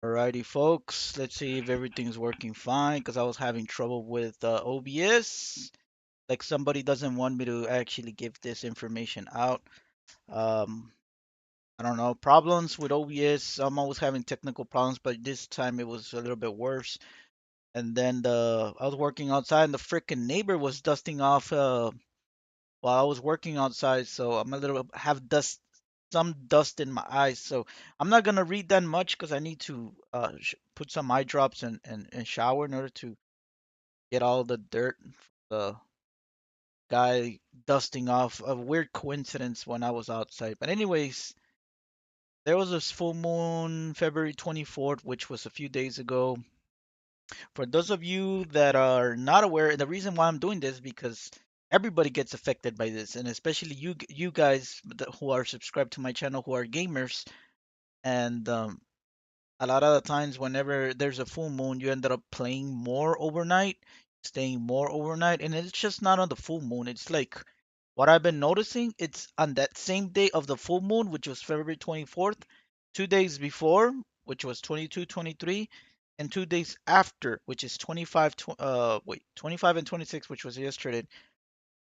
Alrighty, folks. Let's see if everything's working fine because I was having trouble with OBS. Like somebody doesn't want me to actually give this information out. Um, I don't know. Problems with OBS. I'm always having technical problems, but this time it was a little bit worse. And then I was working outside, and the freaking neighbor was dusting off while I was working outside, so I'm a little have some dust in my eyes. So I'm not gonna read that much because I need to put some eye drops and shower in order to get all the dirt from the guy dusting off. A weird coincidence when I was outside. But anyways, there was this full moon February 24th, which was a few days ago. For those of you that are not aware, the reason why I'm doing this because everybody gets affected by this, and especially you guys who are subscribed to my channel who are gamers. And a lot of the times, whenever there's a full moon, you ended up playing more overnight, staying more overnight, and it's just not on the full moon. It's like what I've been noticing. It's on that same day of the full moon, which was February 24th, 2 days before, which was 22, 23, and 2 days after, which is 25 and 26, which was yesterday.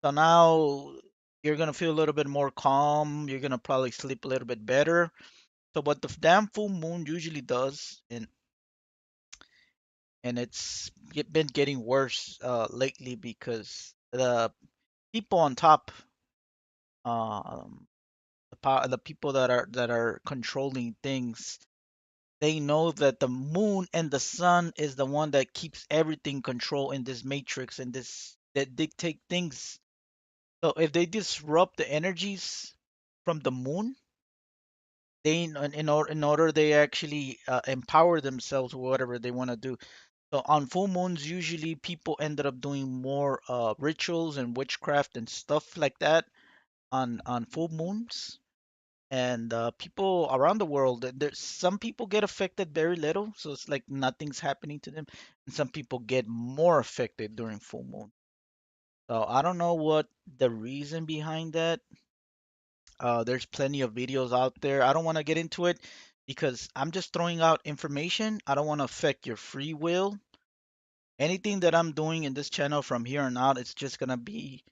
So now you're gonna feel a little bit more calm. You're gonna probably sleep a little bit better. So what the damn full moon usually does, and been getting worse lately because the people on top, um, the people that are controlling things, they know that the moon and the sun is the one that keeps everything control in this matrix and this that dictate things. So if they disrupt the energies from the moon, they in order they actually empower themselves or whatever they want to do. So on full moons, usually people ended up doing more rituals and witchcraft and stuff like that on full moons. And people around the world, there's some people get affected very little, so it's like nothing's happening to them, and some people get more affected during full moon. So I don't know what the reason behind that. There's plenty of videos out there. I don't want to get into it because I'm just throwing out information. I don't want to affect your free will. Anything that I'm doing in this channel from here on out, it's just gonna be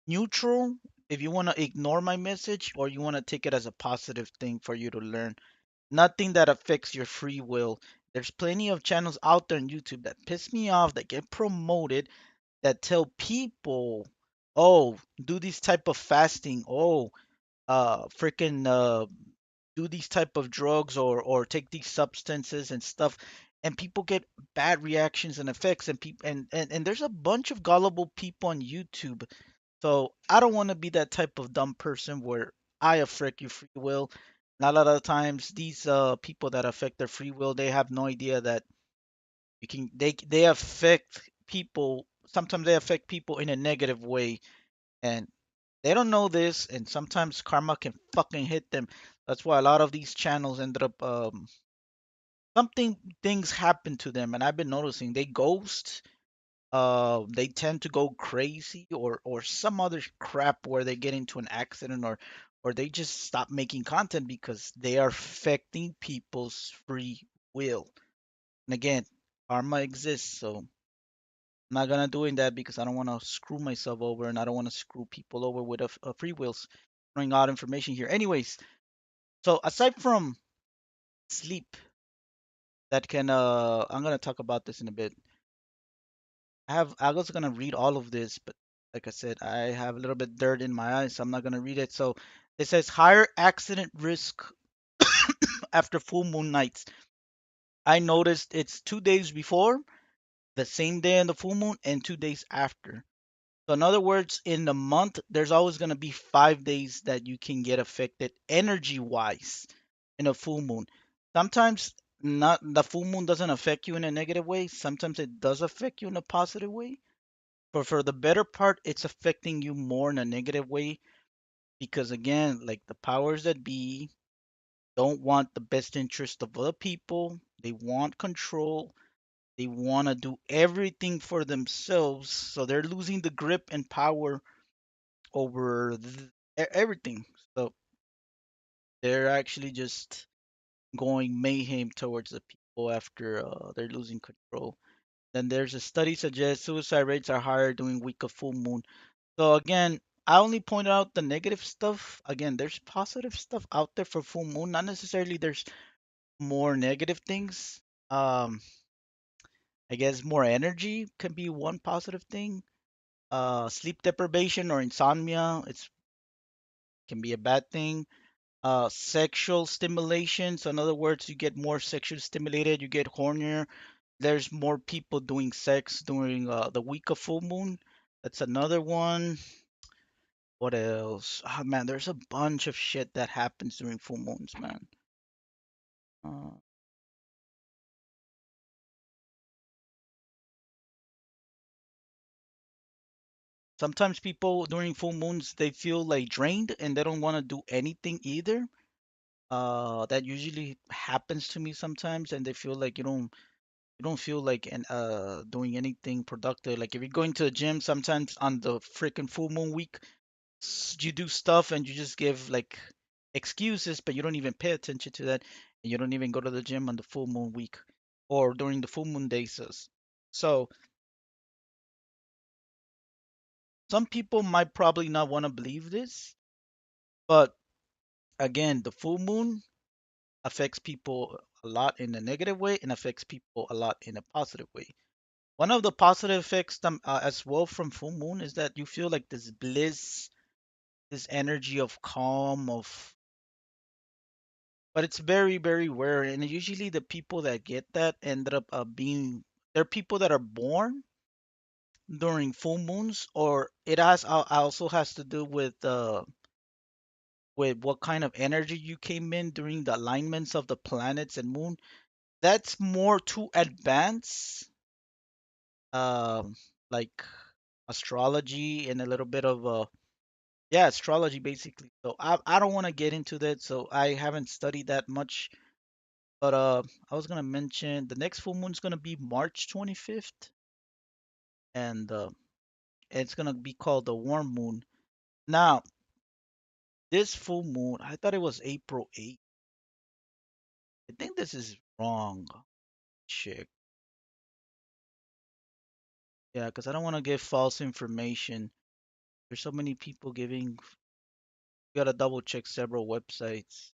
neutral. If you want to ignore my message or you want to take it as a positive thing for you to learn, nothing that affects your free will. There's plenty of channels out there on YouTube that piss me off, that get promoted, that tell people, oh, do this type of fasting, oh, freaking do these type of drugs or take these substances and stuff, and people get bad reactions and effects, and people and there's a bunch of gullible people on YouTube. So I don't want to be that type of dumb person where I affect your free will. And a lot of the times these people that affect their free will, they have no idea that they affect people. Sometimes they affect people in a negative way, and they don't know this, and sometimes karma can fucking hit them. That's why a lot of these channels ended up something things happen to them, and I've been noticing they ghost. They tend to go crazy or some other crap where they get into an accident or they just stop making content because they are affecting people's free will. And again, karma exists, so I'm not gonna doing that because I don't want to screw myself over and I don't want to screw people over with a free wills. Throwing out information here. Anyways, so aside from sleep, that can I'm gonna talk about this in a bit. I was gonna read all of this, but like I said, I have a little bit dirt in my eyes, so I'm not gonna read it. So it says higher accident risk after full moon nights. I noticed it's 2 days before, the same day on the full moon, and 2 days after. So in other words, in the month, there's always gonna be 5 days that you can get affected energy wise in a full moon. Sometimes not the full moon doesn't affect you in a negative way. Sometimes it does affect you in a positive way. But for the better part, it's affecting you more in a negative way because again, like the powers that be don't want the best interest of other people. They want control. They want to do everything for themselves. So they're losing the grip and power over everything. So they're actually just going mayhem towards the people. people after they're losing control. Then there's a study suggests suicide rates are higher during week of full moon. So again, I only point out the negative stuff. Again, there's positive stuff out there for full moon. Not necessarily there's more negative things. Um, I guess more energy can be one positive thing. Sleep deprivation or insomnia, it's can be a bad thing. Sexual stimulation, so in other words, you get more sexually stimulated, you get hornier. There's more people doing sex during the week of full moon. That's another one. What else? Oh man, there's a bunch of shit that happens during full moons, man. Uh, Sometimes people during full moons they feel like drained and they don't want to do anything either. That usually happens to me sometimes, and they feel like you don't feel like doing anything productive. Like if you're going to the gym, sometimes on the freaking full moon week, you do stuff and you just give like excuses, but you don't even pay attention to that, and you don't even go to the gym on the full moon week or during the full moon days. So some people might probably not want to believe this, but again, the full moon affects people a lot in a negative way and affects people a lot in a positive way. One of the positive effects as well from full moon is that you feel like this bliss, this energy of calm, but it's very, very rare. And usually the people that get that ended up being, they're people that are born during full moons, or it has also has to do with what kind of energy you came in during the alignments of the planets and moon. That's more too advanced, um, like astrology and a little bit of yeah, astrology basically. So I don't want to get into that, so I haven't studied that much. But I was gonna mention the next full moon's gonna be March 25th, and it's gonna be called the warm moon. Now, this full moon, I thought it was April 8th. I think this is wrong. Check. Yeah, because I don't want to give false information. There's so many people giving. You gotta double check several websites.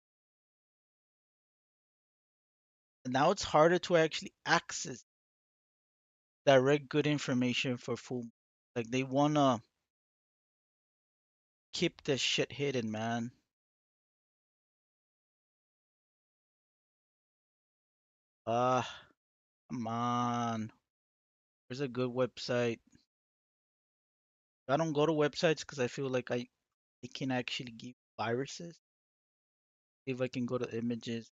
And now it's harder to actually access direct good information for full. Like they wanna keep this shit hidden, man. Ah, come on. There's a good website. I don't go to websites because I feel like it can actually give viruses. If I can go to images.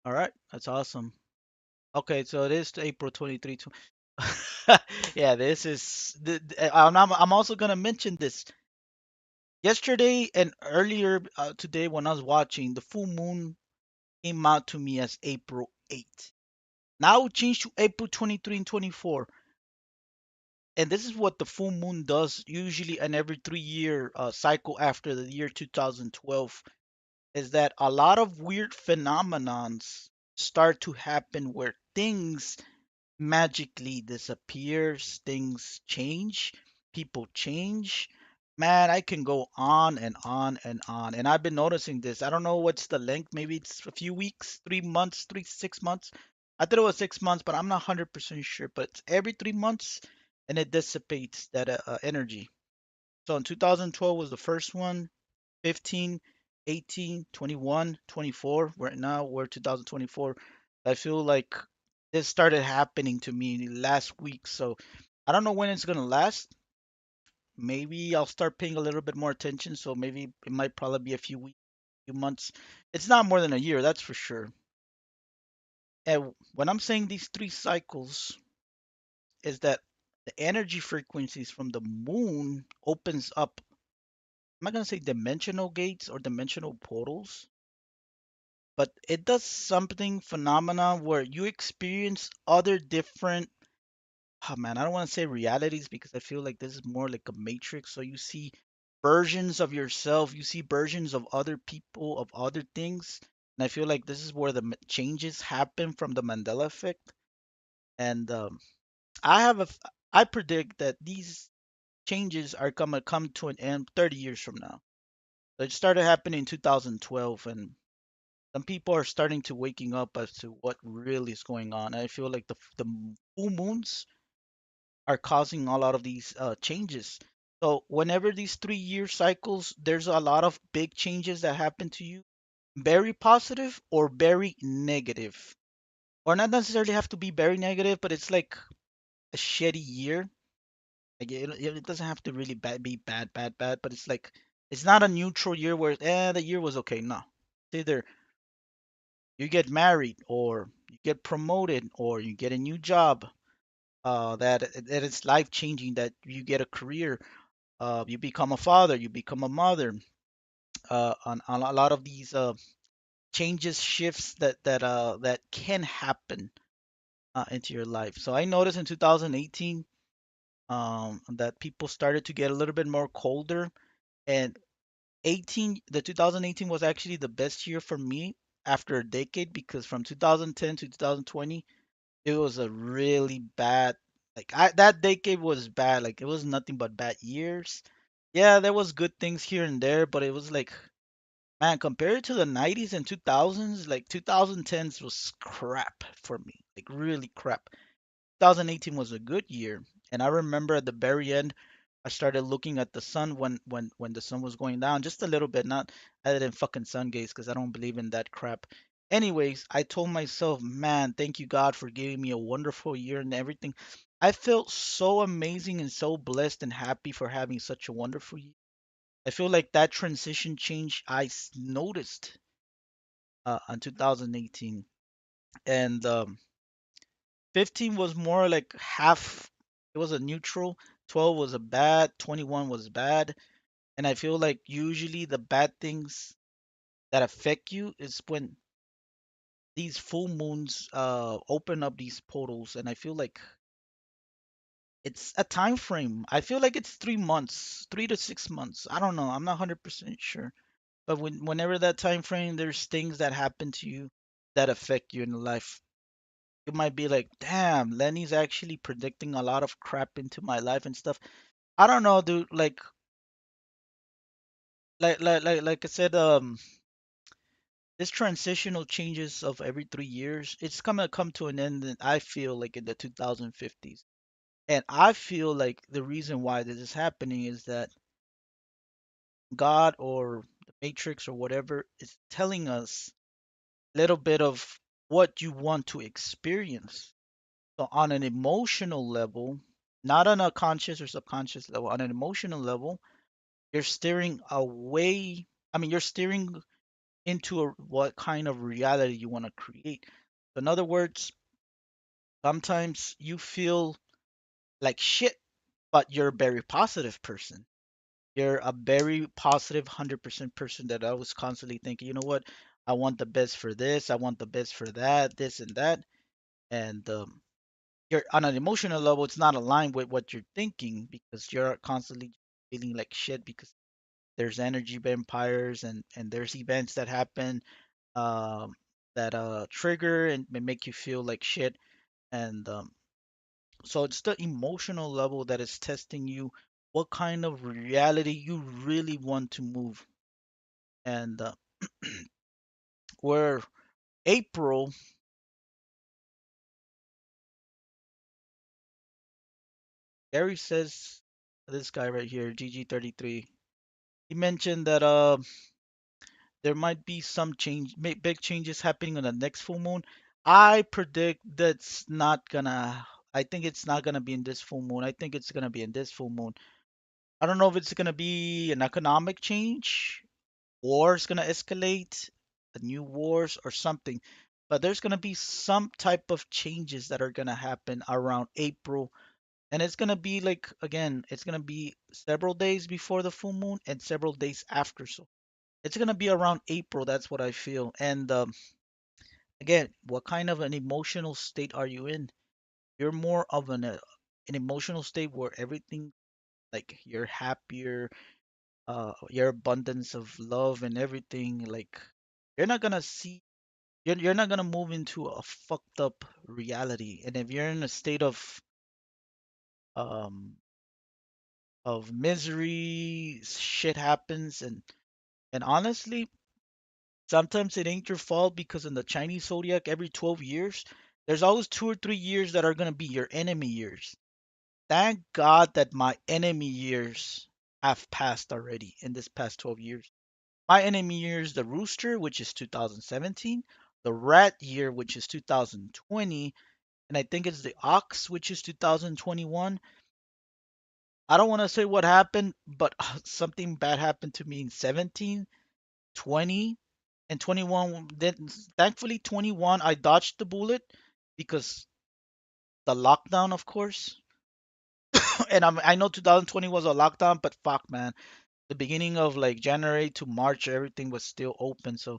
All right, that's awesome. Okay, so it is April 23. Yeah, this is. I'm also gonna mention this. Yesterday and earlier today, when I was watching, the full moon came out to me as April 8th. Now it changed to April 23 and 24. And this is what the full moon does usually an every 3 year cycle after the year 2012 is that a lot of weird phenomenons start to happen where things magically disappears, things change, people change. Man, I can go on and on and on. And I've been noticing this. I don't know what's the length. Maybe it's a few weeks, 3 months, 6 months. I thought it was 6 months, but I'm not 100% sure. But it's every 3 months and it dissipates that energy. So in 2012 was the first one, 15, 18, 21, 24. Right now we're 2024. I feel like this started happening to me last week. So I don't know when it's gonna last. Maybe I'll start paying a little bit more attention. So maybe it might probably be a few weeks, few months. It's not more than a year, that's for sure. And when I'm saying these three cycles, is that the energy frequencies from the moon opens up. I'm not gonna say dimensional gates or dimensional portals, but it does something phenomena where you experience other different oh man, I don't want to say realities because I feel like this is more like a matrix. So you see versions of yourself, you see versions of other people, of other things. And I feel like this is where the changes happen from the Mandela effect. And I have a, I predict that these changes are gonna come to an end 30 years from now. So it started happening in 2012, and some people are starting to waking up as to what really is going on. I feel like the full moons are causing a lot of these changes. So whenever these 3 year cycles, there's a lot of big changes that happen to you, very positive or very negative, or not necessarily have to be very negative, but it's like a shitty year. Like it doesn't have to really be bad, bad, bad, but it's like it's not a neutral year where the year was okay. No, it's either you get married or you get promoted or you get a new job. That it's life changing. That you get a career. You become a father. You become a mother. On a lot of these changes, shifts that can happen into your life. So I noticed in 2018 that people started to get a little bit more colder, and the 2018 was actually the best year for me after a decade because from 2010 to 2020 it was a really bad, like that decade was bad, like it was nothing but bad years. Yeah, there was good things here and there, but it was like, man, compared to the 90s and 2000s, like 2010s was crap for me, like really crap. 2018 was a good year, and I remember at the very end, I started looking at the sun when the sun was going down just a little bit. Not I didn't fucking sun gaze because I don't believe in that crap. Anyways, I told myself, man, thank you God for giving me a wonderful year and everything. I felt so amazing and so blessed and happy for having such a wonderful year. I feel like that transition change noticed in 2018, and 15 was more like half. It was a neutral. 12 was a bad. 21 was bad. And I feel like usually the bad things that affect you is when these full moons open up these portals. And I feel like it's a time frame. I feel like it's 3 months, 3 to 6 months. I don't know. I'm not 100% sure. But whenever that time frame, there's things that happen to you that affect you in life. You might be like, damn, Lenny's actually predicting a lot of crap into my life and stuff. I don't know, dude. Like I said, this transitional changes of every 3 years, it's gonna come to an end. I feel like in the 2050s, and I feel like the reason why this is happening is that God or the Matrix or whatever is telling us a little bit of what you want to experience. So on an emotional level, not on a conscious or subconscious level, on an emotional level, you're steering away. I mean, you're steering into what kind of reality you want to create. So in other words, sometimes you feel like shit, but you're a very positive person. You're a very positive 100% person that I was constantly thinking, you know what? I want the best for this. I want the best for that, this and that. And you're on an emotional level, it's not aligned with what you're thinking because you're constantly feeling like shit because there's energy vampires and there's events that happen um, that trigger and may make you feel like shit. And so it's the emotional level that is testing you, what kind of reality you really want to move. And where April, Gary says, this guy right here, GG33, he mentioned that there might be some big changes happening on the next full moon. I predict that's not gonna. I think it's not gonna be in this full moon. I think it's gonna be in this full moon. I don't know if it's gonna be an economic change, war's gonna escalate, a new wars or something. But there's gonna be some type of changes that are gonna happen around April, and it's gonna be like again, it's gonna be several days before the full moon and several days after. So it's gonna be around April. That's what I feel. And again, what kind of an emotional state are you in? You're more of an an emotional state where everything, like you're happier, your abundance of love and everything, like you're not gonna see, you're not gonna move into a fucked up reality. And if you're in a state um of misery, shit happens. And honestly, sometimes it ain't your fault, because in the Chinese zodiac, every 12 years, there's always 2 or 3 years that are gonna be your enemy years. Thank God that my enemy years have passed already in this past 12 years. My enemy year is the rooster, which is 2017, the rat year, which is 2020, and I think it's the ox, which is 2021. I don't want to say what happened, but something bad happened to me in 17, 20, and 21. Then, thankfully, 21, I dodged the bullet because the lockdown, of course. And I know 2020 was a lockdown, but fuck, man. The beginning of like January to March, everything was still open. So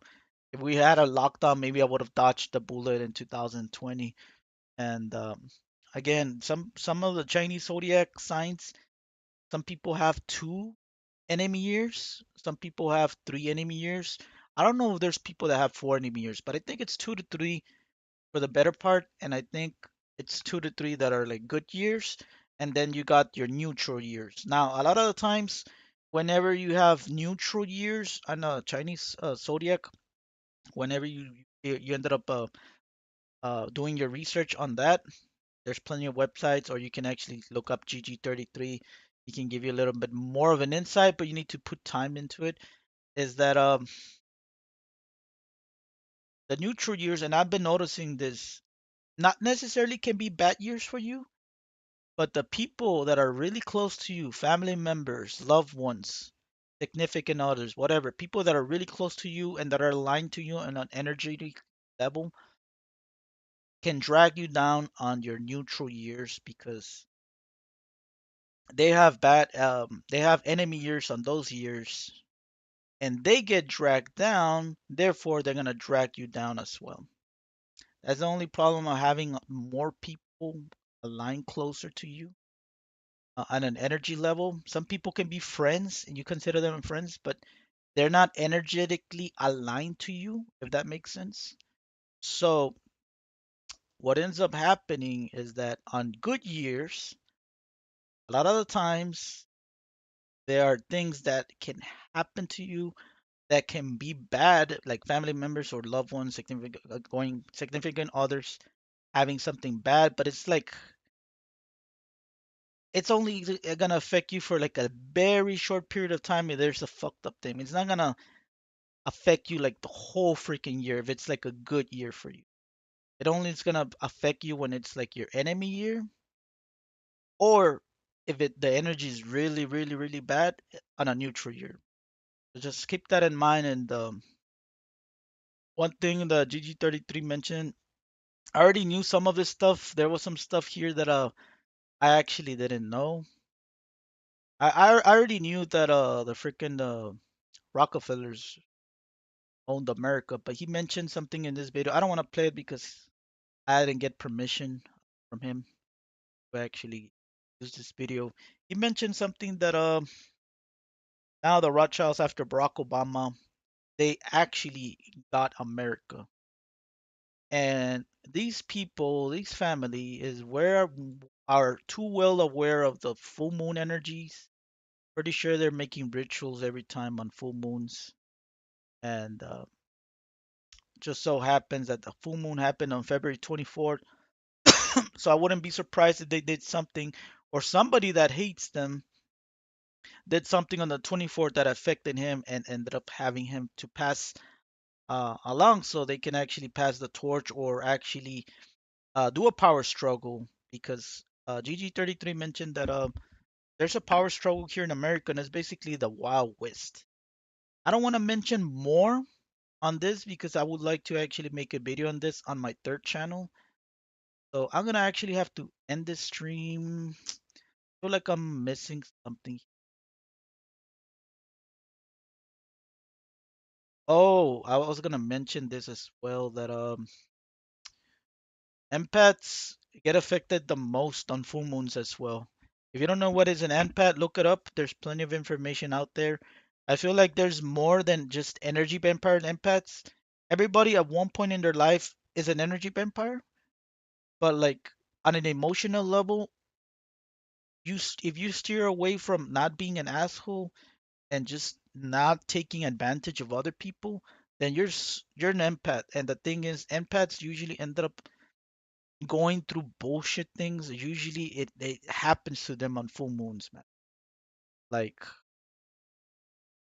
if we had a lockdown, maybe I would have dodged the bullet in 2020. And again, some of the Chinese zodiac signs, some people have two enemy years, some people have three enemy years. I don't know if there's people that have four enemy years, but I think it's 2 to 3 for the better part, and I think it's 2 to 3 that are like good years, and then you got your neutral years. Now, a lot of the times, whenever you have neutral years on a Chinese zodiac, whenever you ended up doing your research on that, there's plenty of websites, or you can actually look up GG33. He can give you a little bit more of an insight, but you need to put time into it. Is that the neutral years, and I've been noticing this, not necessarily can be bad years for you, but the people that are really close to you, family members, loved ones, significant others, whatever, people that are really close to you and that are aligned to you on an energetic level, can drag you down on your neutral years, because they have enemy years on those years, and they get dragged down, therefore they're going to drag you down as well. That's the only problem of having more people aligned closer to you on an energy level. Some people can be friends and you consider them friends, but they're not energetically aligned to you, if that makes sense. So, what ends up happening is that on good years, a lot of the times there are things that can happen to you that can be bad, like family members or loved ones, significant others having something bad, but it's like it's only gonna affect you for like a very short period of time if there's a fucked up thing. It's not gonna affect you like the whole freaking year if it's like a good year for you. It only is gonna affect you when it's like your enemy year, or if the energy is really, really, really bad on a neutral year. So just keep that in mind. And one thing the GG33 mentioned, I already knew some of this stuff. There was some stuff here that I actually didn't know. I already knew that the freaking Rockefellers owned America, but he mentioned something in this video. I don't want to play it because I didn't get permission from him to actually use this video. He mentioned something that now the Rothschilds, after Barack Obama, they actually got America. And these people, these family is where are too well aware of the full moon energies. Pretty sure they're making rituals every time on full moons. And just so happens that the full moon happened on February 24th. So I wouldn't be surprised if they did something, or somebody that hates them did something on the 24th that affected him and ended up having him to pass along, so they can actually pass the torch, or actually do a power struggle. Because GG33 mentioned that there's a power struggle here in America, and it's basically the Wild West. I don't want to mention more on this because I would like to actually make a video on this on my third channel. So I'm gonna actually have to end this stream. Feel like I'm missing something. Oh, I was gonna mention this as well, that Empaths get affected the most on full moons as well. If you don't know what is an empath, look it up. There's plenty of information out there. I feel like there's more than just energy vampire and empaths. Everybody at one point in their life is an energy vampire, but like on an emotional level, if you steer away from not being an asshole and just not taking advantage of other people, then you're an empath. And the thing is, empaths usually end up going through bullshit things. Usually it happens to them on full moons, man. Like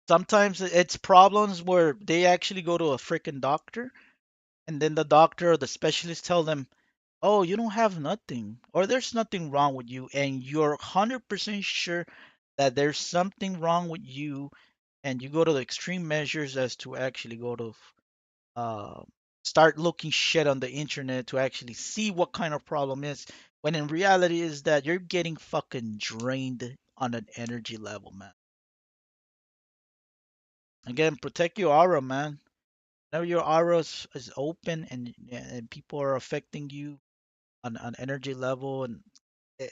sometimes it's problems where they actually go to a freaking doctor, and then the doctor or the specialist tell them, "Oh, you don't have nothing, or there's nothing wrong with you," and you're 100% sure that there's something wrong with you, and you go to the extreme measures as to actually go to uh, start looking shit on the internet to actually see what kind of problem is, when in reality is that you're getting fucking drained on an energy level, man. Again, protect your aura, man. Whenever your aura is open and people are affecting you on energy level, and eh,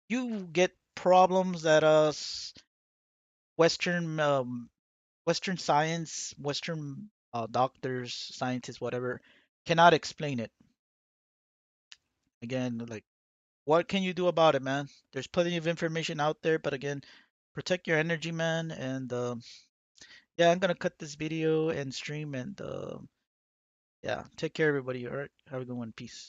you get problems that Western Western science, Western doctors, scientists, whatever, cannot explain it. Again, like, what can you do about it, man? There's plenty of information out there, but again, protect your energy, man. And yeah, I'm gonna cut this video and stream, and yeah, take care, everybody. All right, have a good one. Peace.